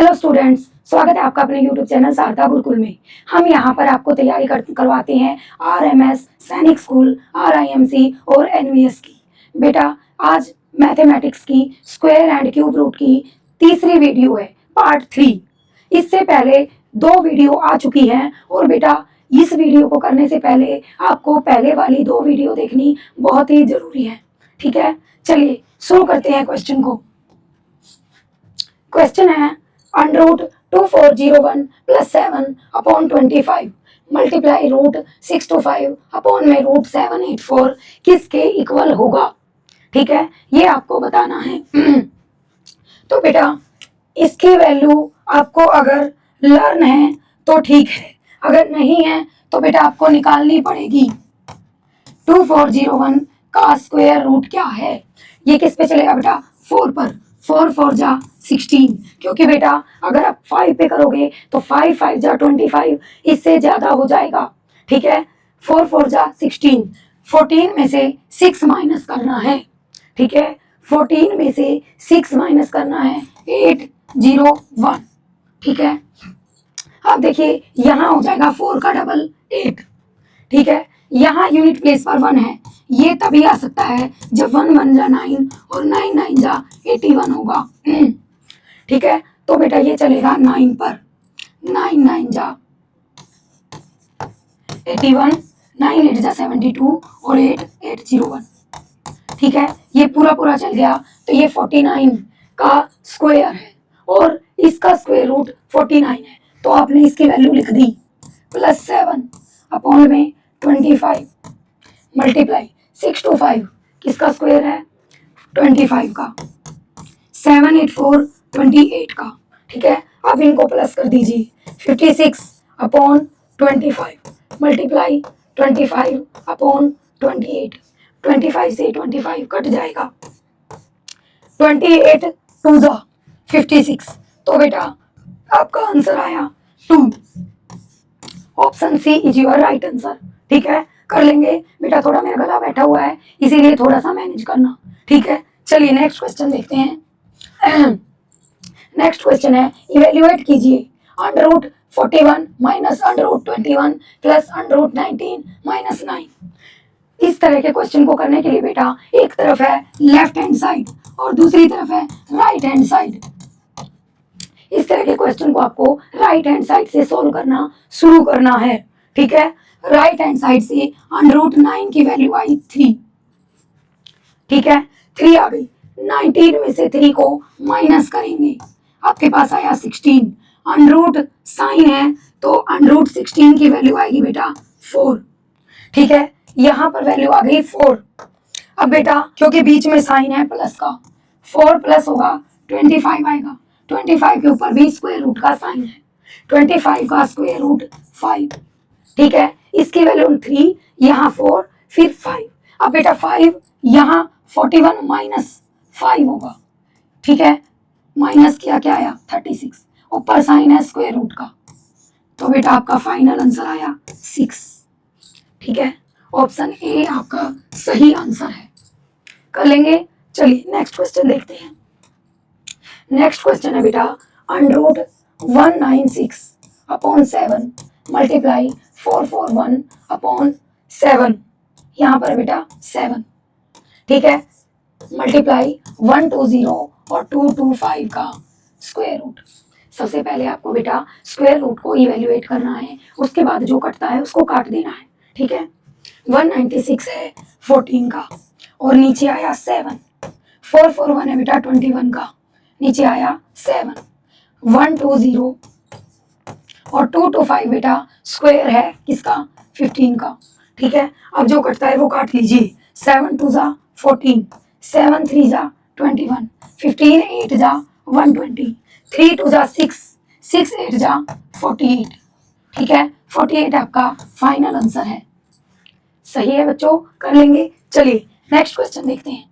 Hello students, स्वागत है आपका अपने यूट्यूब चैनल शारदा गुरुकुल में। हम यहाँ पर आपको तैयारी करवाते हैं आरएमएस, सैनिक स्कूल, आरआईएमसी और एनवीएस की। बेटा आज मैथमेटिक्स की स्क्वायर एंड क्यूब रूट की तीसरी वीडियो है, पार्ट 3। इससे पहले 2 वीडियो आ चुकी हैं और बेटा इस वीडियो को करने से पहले आपको पहले वाली 2 वीडियो देखनी बहुत ही जरूरी है। ठीक है, चलिए शुरू करते हैं क्वेश्चन को। क्वेश्चन है √2401 + 7/25 मल्टीप्लाई √625 अपॉन में √784 किसके इक्वल होगा। ठीक है, ये आपको बताना है। तो बेटा इसकी वैल्यू आपको अगर लर्न है तो ठीक है, अगर नहीं है तो बेटा आपको निकालनी पड़ेगी। 2401 का स्क्वायर रूट क्या है, ये किस पे चलेगा बेटा, 4 पर। 4 4 जा 16, क्योंकि बेटा अगर आप 5 पे करोगे तो 5 5 जा 25, इससे ज्यादा हो जाएगा। ठीक है, 4 4 जा 16, 14 में से 6 माइनस करना है। ठीक है, 14 में से 6 माइनस करना है, 801। ठीक है, अब देखिए यहाँ हो जाएगा 4 का डबल 8। ठीक है, यहाँ यूनिट प्लेस पर 1 है, ये तभी आ सकता है जब 1 1 जा 9 और 9 9 जा 81 होगा। ठीक है, तो बेटा ये चलेगा 9 पर, 9 9 जा 81, 9 8 जा 72 और 8 801। ठीक है, ये पूरा पूरा चल गया तो ये 49 का स्क्वायर है और इसका स्क्वायर रूट 49 है, तो आपने इसकी वैल्यू लिख दी +7 अपॉन में 25 मल्टीप्लाई 625 किसका स्क्वायर है, 25 का, 784 28 का। ठीक है, अब इनको प्लस कर दीजिए, 56 अपॉन 25 मल्टीप्लाई 25 अपॉन 28, 25 से 25 कट जाएगा, 28 2 जा 56, तो बेटा आपका आंसर आया 2। Option C is your right answer. ठीक है, कर लेंगे बेटा, थोड़ा मेरा गला बैठा हुआ है इसीलिए थोड़ा सा मैनेज करना। ठीक है, चलिए नेक्स्ट क्वेश्चन देखते हैं। नेक्स्ट क्वेश्चन है, इवेल्युएट कीजिए √41 माइनस √21 प्लस √19 माइनस 9। इस तरह के क्वेश्चन को करने के लिए बेटा एक तरफ है लेफ्ट हैंड साइड और दूसरी तरफ है राइट हैंड साइड। इस तरह के क्वेश्चन को आपको राइट हैंड साइड से सॉल्व करना शुरू करना है। ठीक है, राइट हैंड साइड से √9 की वैल्यू आई 3। ठीक है, 3 आ गई, 19 में से 3 को माइनस करेंगे, आपके पास आया 16। अंडरूट साइन है तो √16 की वैल्यू आएगी बेटा 4। ठीक है, यहाँ पर वैल्यू आ गई 4। अब बेटा क्योंकि बीच में साइन है प्लस का, 4 प्लस होगा 25 आएगा, 25 के ऊपर भी स्क्वायर रूट का साइन है, 25 का स्क्वायर रूट 5। ठीक है, इसकी वैल्यू 3, यहाँ 4 फिर 5। अब बेटा 5 यहाँ 41 माइनस 5 होगा। ठीक है, माइनस किया क्या आया 36, ऊपर साइन है स्क्वायर रूट का, तो बेटा आपका फाइनल आंसर आया 6। ठीक है, ऑप्शन ए आपका सही आंसर है। कर लेंगे, चलिए नेक्स्ट क्वेश्चन देखते हैं। नेक्स्ट क्वेश्चन है बेटा √196 अपॉन 7 मल्टीप्लाई 441 अपॉन 7, यहाँ पर बेटा 7। ठीक है, मल्टीप्लाई 120 और 225 का स्क्वायर रूट। सबसे पहले आपको बेटा स्क्वायर रूट को इवेल्युएट करना है, उसके बाद जो कटता है उसको काट देना है। ठीक है, 196 है 14 का और नीचे आया 7, 441 है बेटा 21 का, नीचे आया 7, 120 और 225 बेटा स्क्वायर है किसका, 15 का। ठीक है, अब जो कटता है वो काट लीजिए, 7 2 जा 14, 7 3 जा 21, 15 8 जा 120, 3 2 जा 6, 6 8 जा 48। ठीक है, 48 आपका फाइनल आंसर है। सही है बच्चों, कर लेंगे। चलिए नेक्स्ट क्वेश्चन देखते हैं।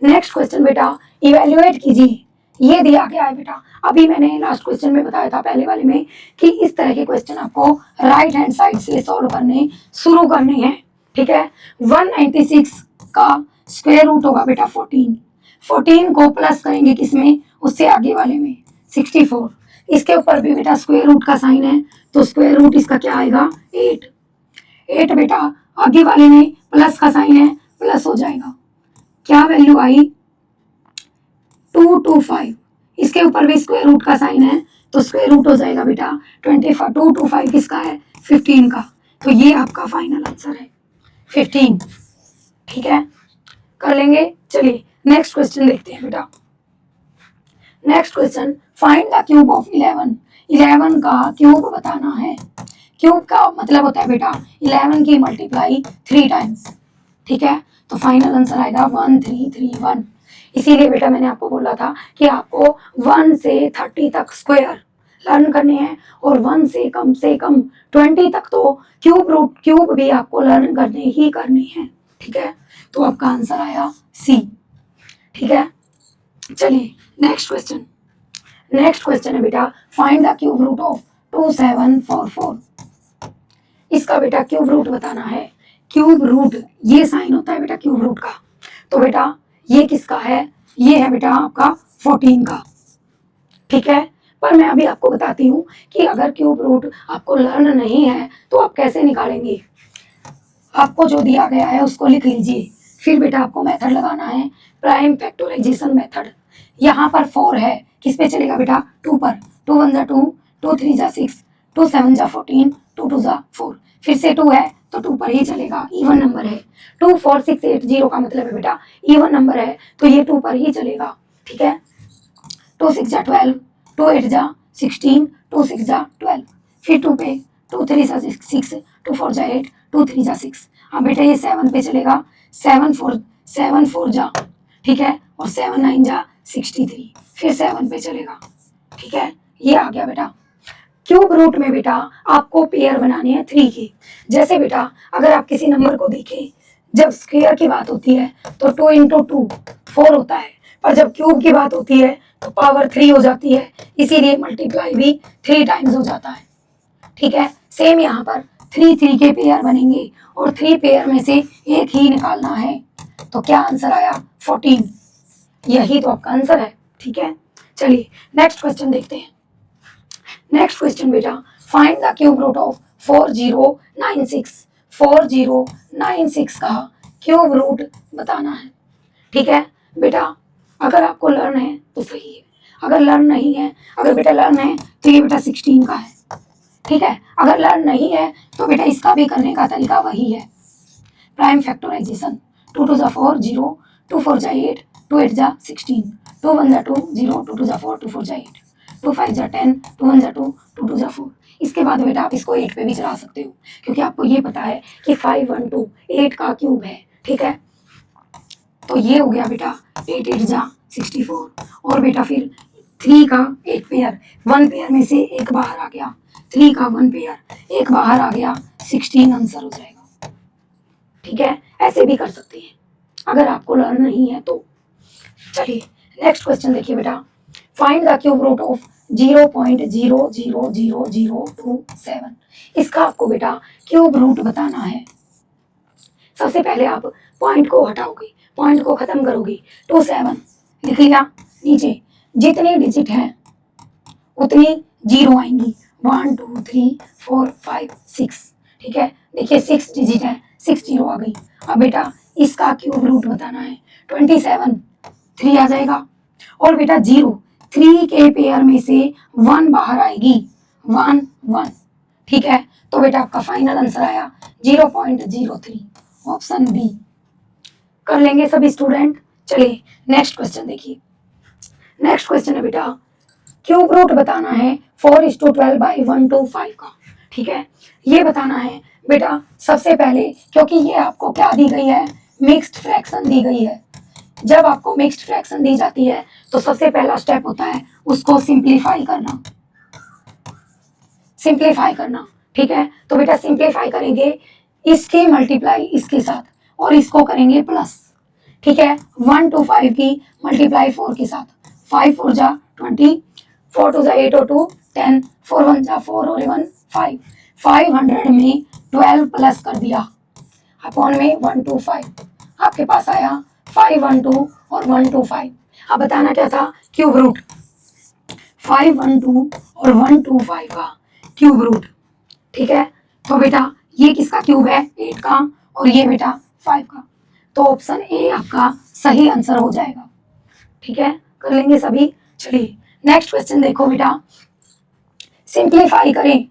नेक्स्ट क्वेश्चन बेटा इवेल्युएट कीजिए, ये दिया गया है बेटा, अभी मैंने लास्ट क्वेश्चन में बताया था पहले वाले में कि इस तरह के क्वेश्चन आपको राइट हैंड साइड से सॉल्व करने शुरू करने हैं। ठीक है, 196 का स्क्वायर रूट होगा बेटा 14, 14 को प्लस करेंगे किसमें, उससे आगे वाले में, 64। इसके ऊपर भी बेटा स्क्वायर रूट का साइन है, तो स्क्वायर रूट इसका क्या आएगा 8। 8 बेटा आगे वाले में प्लस का साइन है, प्लस हो जाएगा, क्या वैल्यू आई 225। इसके ऊपर भी स्क्वायर रूट का साइन है, तो स्क्वायर रूट हो जाएगा बेटा 25। 225 किसका है 15 का, तो ये आपका फाइनल आंसर है 15। ठीक है, कर लेंगे। चलिए नेक्स्ट क्वेश्चन देखते हैं बेटा। Next question, find the cube of 11। 11 का क्यूब बताना है। क्यूब का मतलब होता है बेटा 11 की मल्टीप्लाई 3 टाइम्स। ठीक है, तो फाइनल आंसर आएगा 1331। इसीलिए बेटा मैंने आपको बोला था कि आपको 1 से 30 तक स्क्वायर लर्न करने हैं और 1 से कम 20 तक तो क्यूब रूट क्यूब भी आपको लर्न करने हैं। ठीक है, तो आपका आंसर आया सी। ठीक है, चलिए नेक्स्ट क्वेश्चन। नेक्स्ट क्वेश्चन है बेटा, find the cube root of 2744। इसका बेटा क्यूब रूट बताना है। क्यूब रूट ये साइन होता है बेटा क्यूब रूट का, तो बेटा ये किसका है, ये है बेटा आपका 14 का। ठीक है, पर मैं अभी आपको बताती हूँ कि अगर क्यूब रूट आपको लर्न नहीं है तो आप कैसे निकालेंगे। आपको जो दिया गया है उसको लिख लीजिए, फिर बेटा आपको मेथड लगाना है, प्राइम फैक्टराइजेशन मेथड। यहाँ पर 4 है, किस पे चलेगा बेटा 2 पर। 2 1 जा 2, 2 3 जा 6, 2 7 जा 14, 2 2 जा 4, फिर से 2 है तो 2 पर ही चलेगा, इवन नंबर है। 2 4 6 8 0 का मतलब है बेटा इवन नंबर है, तो ये 2 पर ही चलेगा। ठीक है, 2 6 जा 12, 2 8 जा 16, 2 6 जा 12, फिर 2 पे 2 3 जा 6, 2 4 जा 8, 2 3 जा 6। अब बेटा ये 7 पे चलेगा, 7 4 जा, ठीक है, और 7 9 जा 63, फिर 7 पे चलेगा। ठीक है, ये आ गया बेटा। क्यूब रूट में बेटा आपको पेयर बनाने हैं 3 की। जैसे बेटा अगर आप किसी नंबर को देखें, जब स्क्वायर की बात होती है तो 2 इंटू 2 4 होता है, पर जब क्यूब की बात होती है तो पावर 3 हो जाती है, इसीलिए मल्टीप्लाई भी 3 टाइम्स हो जाता है। ठीक है, सेम यहाँ पर 3 3 के पेयर बनेंगे और 3 पेयर में से एक ही निकालना है, तो क्या आंसर आया 14। यही तो आपका आंसर है। ठीक है, चलिए नेक्स्ट क्वेश्चन देखते हैं। नेक्स्ट क्वेश्चन बेटा, find the cube root of 4096। 4096 का क्यूब रूट बताना है। ठीक है बेटा, अगर आपको लर्न है तो सही है, अगर लर्न नहीं है, अगर बेटा लर्न है तो ये बेटा 16 का है। ठीक है, अगर लर्न नहीं है तो बेटा इसका भी करने का तरीका वही है, प्राइम फैक्टराइजेशन। 2 2 जा 4 0, 2 4 जा 8, 2 8 जा 16, 2 1 जा 2 0, 2 2 जा 4, 2 4 जा 8, 2 5 जा 10, 2 1 जा 2, 2 2 जा 4। इसके बाद बेटा आप इसको 8 पे भी चला सकते हो, क्योंकि आपको ये पता है कि 5 1 2 8 का क्यूब है। ठीक है, तो ये हो गया बेटा 8 8 जा 64, और बेटा फिर 3 का एक पेयर, 1 पेयर में से एक बाहर आ गया, 3 का 1 पेयर एक बाहर आ गया, 16 आंसर हो जाएगा। ठीक है, ऐसे भी कर सकते हैं अगर आपको लर्न नहीं है तो। चलिए नेक्स्ट क्वेश्चन देखिए बेटा, find the cube root of 0.000027। इसका आपको बेटा क्यूब रूट बताना है। सबसे पहले आप पॉइंट को हटाओगे, पॉइंट को खत्म करोगे, 27 लिख लिया। नीचे जितनी डिजिट है उतनी जीरो आएंगी, 1 2 3 4 5 6। ठीक है, देखिए 6 डिजिट है, 6 जीरो आ गई। अब बेटा इसका क्यूब रूट बताना है, 27 3 आ जाएगा, और बेटा 0 3 के पेयर में से 1 बाहर आएगी, 1 1। ठीक है, तो बेटा आपका फाइनल आंसर आया 0.03, ऑप्शन बी। कर लेंगे सभी स्टूडेंट। चलिए नेक्स्ट क्वेश्चन देखिए। नेक्स्ट क्वेश्चन है बेटा, क्यूब रूट बताना है 4:12/125 का। ठीक है, ये बताना है बेटा। सबसे पहले क्योंकि ये आपको क्या दी गई है, मिक्स्ड फ्रैक्शन दी गई है। जब आपको मिक्स्ड फ्रैक्शन दी जाती है तो सबसे पहला स्टेप होता है उसको सिंप्लीफाई करना, सिंप्लीफाई करना। ठीक है, तो बेटा सिंप्लीफाई करेंगे इसके मल्टीप्लाई इसके साथ, और इसको करेंगे प्लस। ठीक है, 1 to 5 की मल्टीप्लाई 4 के साथ, 5 4 जा 20, 4 2 जा 8 और 2 10, 4 1 जा 4 और 1 5, 500 में 12 प्लस कर दिया, अपॉन में 125, आपके पास आया 512 और 125। अब बताना क्या था, क्यूब रूट 512 और 125 का क्यूब रूट। ठीक है, तो बेटा ये किसका क्यूब है? 8 का, और ये बेटा 5 का। तो ऑप्शन ए आपका सही आंसर हो जाएगा। ठीक है, कर लेंगे सभी। चलिए नेक्स्ट क्वेश्चन देखो बेटा, सिंप्लीफाई करें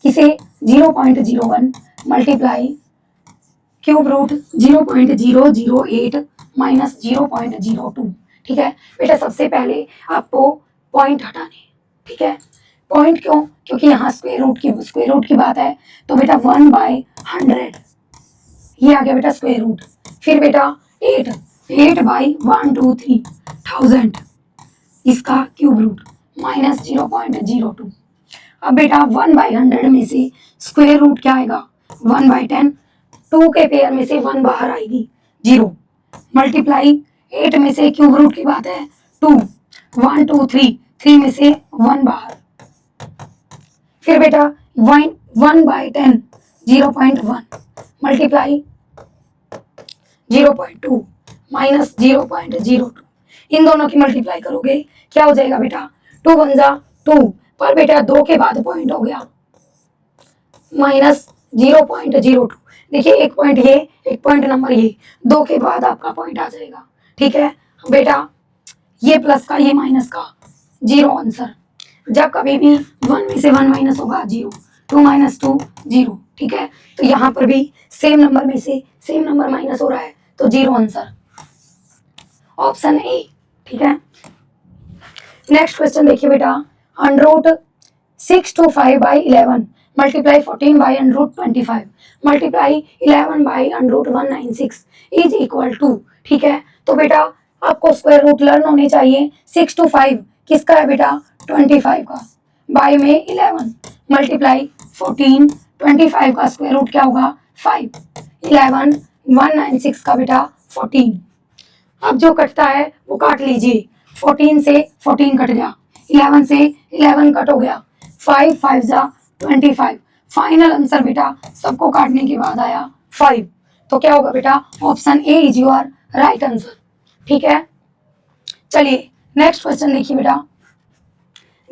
किसे? 0.01 मल्टीप्लाई क्यूब रूट 0.008 माइनस 0.02। ठीक है बेटा, सबसे पहले आपको पॉइंट हटाने। ठीक है, पॉइंट क्यों? क्योंकि यहाँ स्क्वायर रूट की बात है, तो बेटा 1/100 ये आ गया बेटा स्क्वायर रूट। फिर बेटा 8/123,000 इसका क्यूब रूट माइनस 0.02। अब बेटा 1/100 में से स्क्वायर रूट क्या आएगा? 1/10। 2 के पेयर में से 1 बाहर आएगी 0, मल्टीप्लाई 8 में से क्यूब रूट की बात है 2, 1 2 3 में से 1 बाहर। फिर बेटा 1/10 0.1 मल्टीप्लाई 0.2 माइनस 0.02। इन दोनों की मल्टीप्लाई करोगे क्या हो जाएगा बेटा? 2 1 जा 2, पर बेटा 2 के बाद पॉइंट हो गया माइनस 0.02। देखिए एक पॉइंट ये, एक पॉइंट नंबर ये, 2 के बाद आपका पॉइंट आ जाएगा। ठीक है बेटा, ये प्लस का ये माइनस का 0 आंसर। जब कभी भी 1 में से 1 माइनस होगा 0, 2 माइनस 2 0। ठीक है, तो यहाँ पर भी सेम नंबर में से सेम नंबर माइनस हो रहा है, तो 0 आंसर, ऑप्शन ए। ठीक है, नेक्स्ट क्वेश्चन देखिए बेटा, √625/11 multiply 14/√25 multiply 11/√196 is equal to. ठीक है, तो बेटा आपको स्क्वायर रूट लर्न होने चाहिए। 625 किसका है बेटा? 25 का, बाय में 11 मल्टीप्लाई 14, 25 का स्क्वायर रूट क्या होगा? 5, 11 196 का बेटा 14। अब जो कटता है वो काट लीजिए। 14 से 14 कट गया, 11 से 11 कट हो गया, 5 5 जा 25। फाइनल आंसर बेटा सबको काटने के बाद आया 5। तो क्या होगा बेटा? Option A is your right answer. ठीक है, चलिए नेक्स्ट क्वेश्चन देखिए बेटा।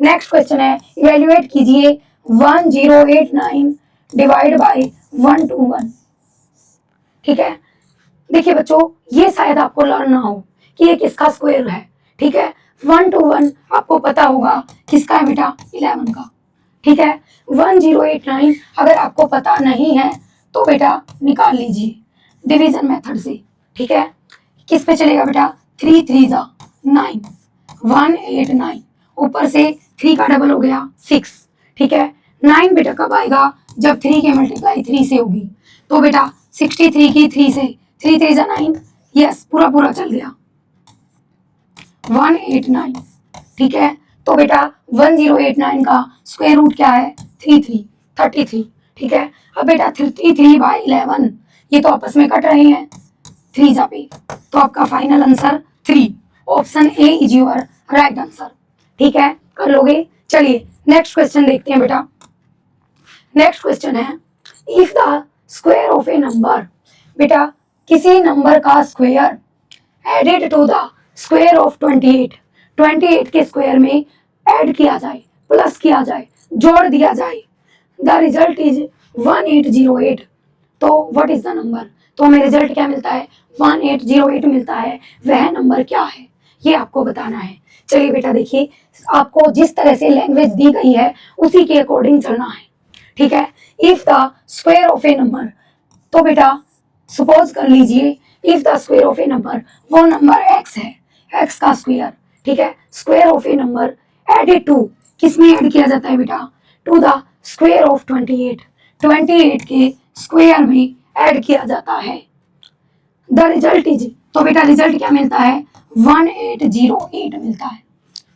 नेक्स्ट क्वेश्चन है, इवेल्युएट कीजिए 1089 डिवाइड बाय 121। ठीक है, देखिए बच्चों, ये शायद आपको लर्न ना हो कि ये किसका स्क्वायर है। ठीक है, 121 आपको पता होगा किसका है बेटा? 11 का। ठीक है, 1089 अगर आपको पता नहीं है तो बेटा निकाल लीजिए डिवीजन मेथड से। ठीक है, किस पे चलेगा बेटा? 3 3 जा 9, 189, ऊपर से 3 का डबल हो गया 6। ठीक है, 9 बेटा कब आएगा? जब 3 के मल्टीप्लाई 3 से होगी। तो बेटा 63 की 3 से 3 3 जा 9, यस पूरा पूरा चल गया 189। ठीक है, तो बेटा 1089 का स्क्वायर रूट क्या है? 33। ठीक है, अब बेटा 33/11 ये तो आपस में कट रहे हैं 3 जा पे, तो आपका final answer 3, option A is your right answer. ठीक है, कर लोगे। चलिए नेक्स्ट क्वेश्चन देखते हैं बेटा। नेक्स्ट क्वेश्चन है, if the square of a number, बेटा किसी नंबर का square added to the square of 28 के स्क्वायर में ऐड किया जाए, प्लस किया जाए, जोड़ दिया जाए, द रिजल्ट इज 1808। तो व्हाट इज द नंबर? तो हमें रिजल्ट क्या मिलता है? 1808 मिलता है। वह नंबर क्या है ये आपको बताना है। चलिए बेटा देखिए, आपको जिस तरह से लैंग्वेज दी गई है उसी के अकॉर्डिंग चलना है। ठीक है, if the square of a number, तो बेटा सपोज कर लीजिए if the square of a number, वो नंबर एक्स है, एक्स का स्क्वायर। ठीक है, square of a number added to, किसमें ऐड किया जाता है बेटा? टू द स्क्वायर ऑफ 28 के स्क्वायर में ऐड किया जाता है। द रिजल्ट इज, तो बेटा रिजल्ट क्या मिलता है? 1808 मिलता है।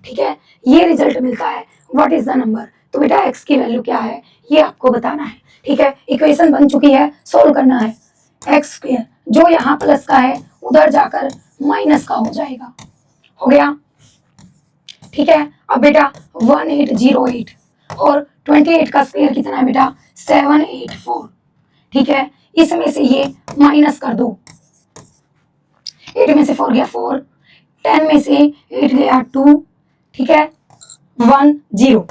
ठीक है, ये रिजल्ट मिलता है। What is the number? तो बेटा एक्स की वैल्यू क्या है ये आपको बताना है। ठीक है, इक्वेशन बन चुकी है, सोल्व करना है। एक्स स्क्वायर जो यहाँ प्लस का है उधर जाकर माइनस का हो जाएगा, हो गया। ठीक है, अब बेटा 1808 और 28 का स्क्वायर कितना है बेटा? 784। ठीक है, इसमें से ये माइनस कर दो, 8 में से 4 गया 4, 10 में से 8 गया 2। ठीक है, 1 0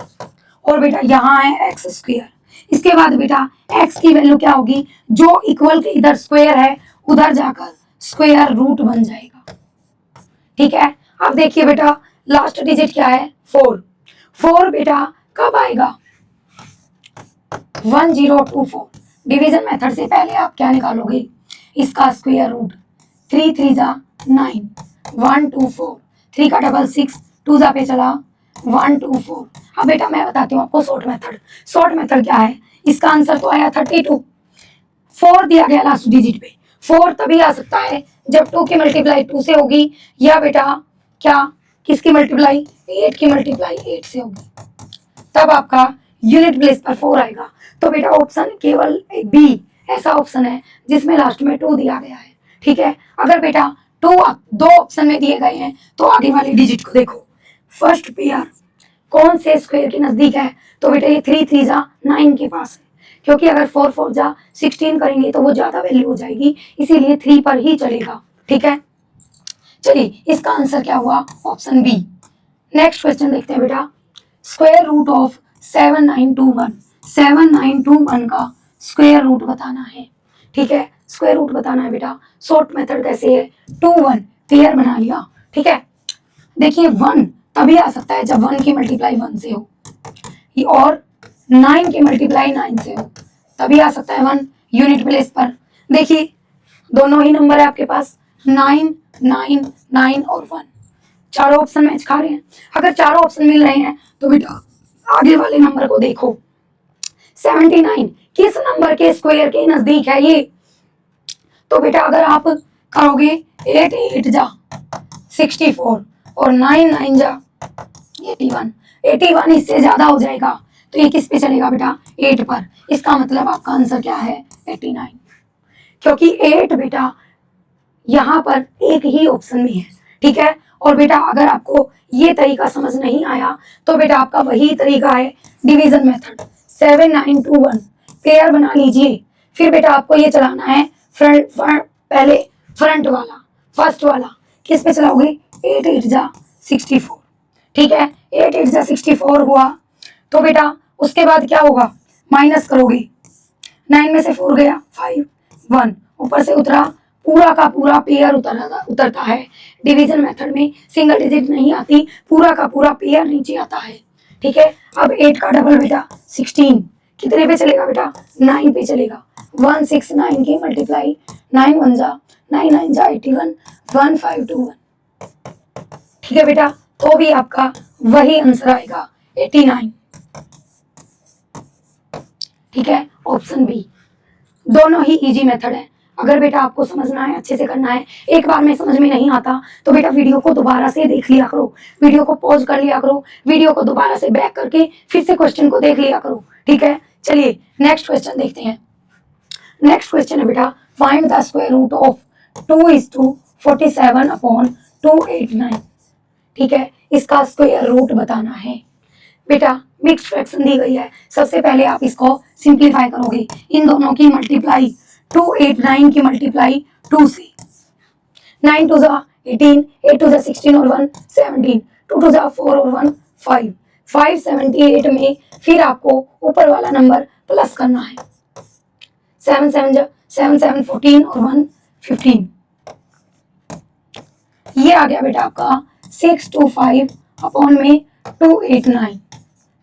और बेटा यहाँ है एक्स स्क्वायर। इसके बाद बेटा एक्स की वैल्यू क्या होगी, जो इक्वल के इधर स्क्वायर है उधर जाकर स्क्वायर रूट बन जाएगा। ठीक है, अब देखिए बेटा लास्ट डिजिट क्या है 4। 4 बेटा कब आएगा 1024। डिवीजन मेथड से पहले आप क्या निकालोगे, इसका स्क्वायर रूट। 3 3 जा 9, 1 2 4, 3 का डबल 6, 2 जा पे चला 1 2 4। अब बेटा मैं बताती हूँ आपको शॉर्ट मेथड। शॉर्ट मेथड क्या है, इसका आंसर तो आया 32। 4 दिया गया लास्ट डिजिट पे। 4 तभी आ सकता है जब 2 की मल्टीप्लाई 2 से होगी, या बेटा क्या किसकी मल्टीप्लाई 8 की मल्टीप्लाई 8 से होगी, तब आपका यूनिट प्लेस पर 4 आएगा। तो बेटा ऑप्शन केवल बी ऐसा ऑप्शन है जिसमें लास्ट में 2 दिया गया है। ठीक है, अगर बेटा 2 दो ऑप्शन में दिए गए हैं तो आगे वाले डिजिट को देखो। फर्स्ट पेयर कौन से स्क्वायर के नजदीक है, तो बेटा ये 3 3 जा 9 के पास है, क्योंकि अगर 4 4 जा 16 करेंगे तो वो ज्यादा वैल्यू हो जाएगी, इसीलिए 3 पर ही चलेगा। ठीक है, चलिए इसका आंसर क्या हुआ, ऑप्शन बी। नेक्स्ट क्वेश्चन देखते हैं बेटा। स्क्वायर रूट ऑफ 7921, 7921 का स्क्वायर रूट बताना है। ठीक है, स्क्वायर रूट बताना है बेटा। शॉर्ट मेथड कैसे है, 2 1 पेयर बना लिया। ठीक है, देखिए 1 तभी आ सकता है जब 1 की मल्टीप्लाई 1 से हो, और 9 की मल्टीप्लाई 9 से हो, तभी आ सकता है 1 यूनिट प्लेस पर। देखिए दोनों ही नंबर है आपके पास, 9 9 9 और 1, चारों ऑप्शन मैच खा रहे हैं। अगर चारों ऑप्शन मिल रहे हैं तो बेटा आगे वाले नंबर को देखो। 79 किस नंबर के स्क्वायर के नजदीक है ये, तो बेटा अगर आप करोगे 8 8 जा 64 और 9 9 जा 81, 81 इससे ज्यादा हो जाएगा, तो ये किस पे चलेगा बेटा 8 पर। इसका मतलब आपका आंसर क्या है 89, क्योंकि 8 बेटा यहाँ पर एक ही ऑप्शन में है। ठीक है, और बेटा अगर आपको ये तरीका समझ नहीं आया तो बेटा आपका वही तरीका है डिवीजन मेथड। 7921 पेयर बना लीजिए, फिर बेटा आपको ये चलाना है पहले फ्रंट वाला, फर्स्ट वाला किस पे चलाओगे 8 8 जा 64। ठीक है, 8 8 जा 64 हुआ, तो बेटा उसके बाद क्या होगा, माइनस करोगे, 9 में से 4 गया 5 1, ऊपर से उतरा, पूरा का पूरा पेयर उतरता है। डिवीजन मेथड में सिंगल डिजिट नहीं आती, पूरा का पूरा पेयर नीचे आता है। ठीक है, अब 8 का डबल बेटा 16 कितने पे चलेगा बेटा 9 पे चलेगा। 1 6 9 की मल्टीप्लाई 9 1 जा 9 9 जा 81, 1 5 2 1। ठीक है बेटा, तो भी आपका वही आंसर आएगा 89। ठीक है, ऑप्शन बी। दोनों ही इजी मेथड है। अगर बेटा आपको समझना है, अच्छे से करना है, एक बार में समझ में नहीं आता तो बेटा वीडियो को दोबारा से देख लिया करो, वीडियो को पॉज कर लिया करो, वीडियो को दोबारा से बैक करके फिर से क्वेश्चन को देख लिया करो। ठीक है, चलिए नेक्स्ट क्वेश्चन देखते हैं। नेक्स्ट क्वेश्चन है बेटा, find the square root of 2:47 upon 289। ठीक है, इसका स्क्वायर रूट बताना है। बेटा मिक्स्ड फ्रैक्शन दी गई है, सबसे पहले आप इसको सिंप्लीफाई करोगे, इन दोनों की मल्टीप्लाई 289 की मल्टीप्लाई 2 से, 9 2 जा 18, 8 2 जा 16 और 1 17, 2 2 जा 4 और 1 5, 578 में फिर आपको ऊपर वाला नंबर प्लस करना है, 7 7 जा 7 7 14 और 1 15। ये आ गया बेटा आपका 625 अपॉन में 289।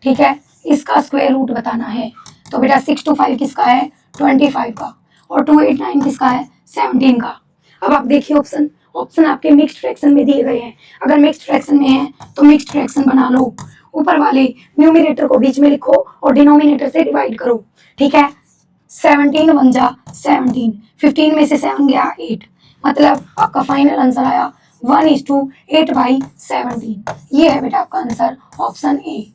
ठीक है, इसका स्क्वायर रूट बताना है, तो बेटा 625 किसका है 25 का, और 289 किसका है 17 का। अब आप देखिए ऑप्शन, ऑप्शन आपके मिक्स्ड फ्रैक्शन में दिए गए हैं। अगर मिक्स्ड फ्रैक्शन में है तो मिक्स्ड फ्रैक्शन बना लो, ऊपर वाले न्यूमरेटर को बीच में लिखो और डिनोमिनेटर से डिवाइड करो। ठीक है, 17 1 जा 17, 15 में से 7 गया 8, मतलब आपका फाइनल आंसर आया 1:8/17। ये है बेटा आपका आंसर ऑप्शन ए।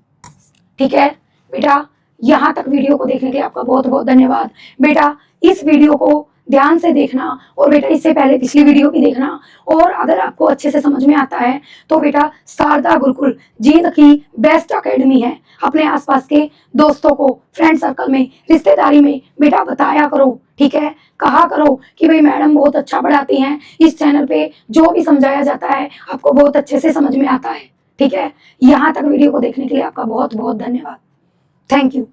ठीक है बेटा, यहाँ तक वीडियो को देखने के लिए आपका बहुत बहुत धन्यवाद। बेटा इस वीडियो को ध्यान से देखना, और बेटा इससे पहले पिछली वीडियो भी देखना, और अगर आपको अच्छे से समझ में आता है तो बेटा शारदा गुरुकुल जींद की बेस्ट एकेडमी है। अपने आसपास के दोस्तों को, फ्रेंड सर्कल में, रिश्तेदारी में बेटा बताया करो। ठीक है, कहा करो कि भाई मैडम बहुत अच्छा पढ़ाती हैं, इस चैनल पे जो भी समझाया जाता है आपको बहुत अच्छे से समझ में आता है। ठीक है, यहाँ तक वीडियो को देखने के लिए आपका बहुत बहुत धन्यवाद। Thank you.